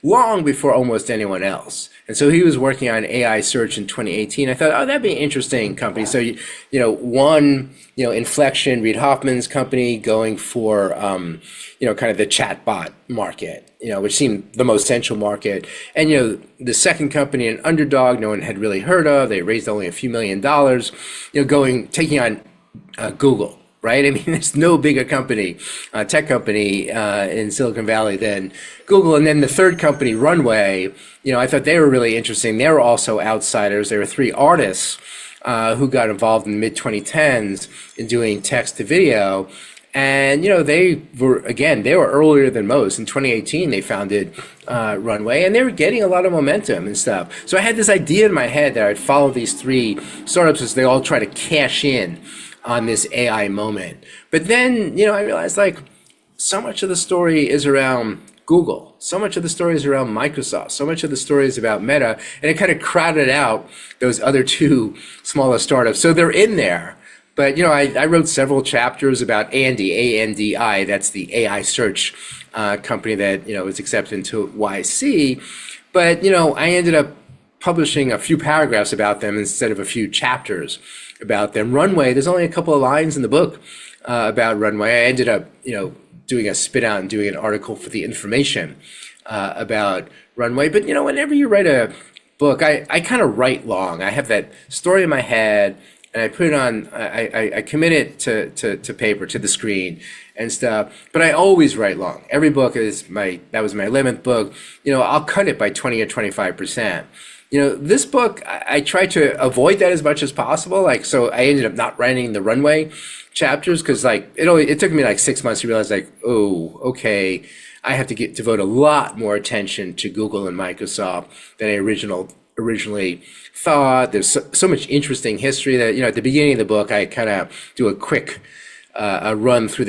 long before almost anyone else. And so he was working on AI search in 2018. I thought, oh, that'd be an interesting company. So, one, Inflection, Reid Hoffman's company going for, kind of the chatbot market, which seemed the most central market. And, the second company, an underdog no one had really heard of, they raised only a few $1 million, taking on Google. Right? I mean, there's no bigger company, tech company in Silicon Valley than Google. And then the third company, Runway, I thought they were really interesting. They were also outsiders. There were three artists who got involved in the mid-2010s in doing text to video. And, they were earlier than most. In 2018, they founded Runway, and they were getting a lot of momentum and stuff. So I had this idea in my head that I'd follow these three startups as they all try to cash in on this AI moment. But then, I realized so much of the story is around Google. So much of the story is around Microsoft. So much of the story is about Meta. And it kind of crowded out those other two smaller startups. So they're in there. But, I wrote several chapters about Andy, A-N-D-I. That's the AI search company that, was accepted into YC. But, I ended up publishing a few paragraphs about them instead of a few chapters about them. Runway, there's only a couple of lines in the book about Runway. I ended up, doing a spit out and doing an article for The Information about Runway. But, whenever you write a book, I kind of write long. I have that story in my head, and I put it on, I commit it to paper, to the screen and stuff. But I always write long. Every book that was my 11th book. I'll cut it by 20 or 25%. This book, I tried to avoid that as much as possible. So I ended up not writing the Runway chapters because it took me 6 months to realize oh, okay, I have to devote a lot more attention to Google and Microsoft than I originally thought. There's so much interesting history that, at the beginning of the book, I kind of do a quick run through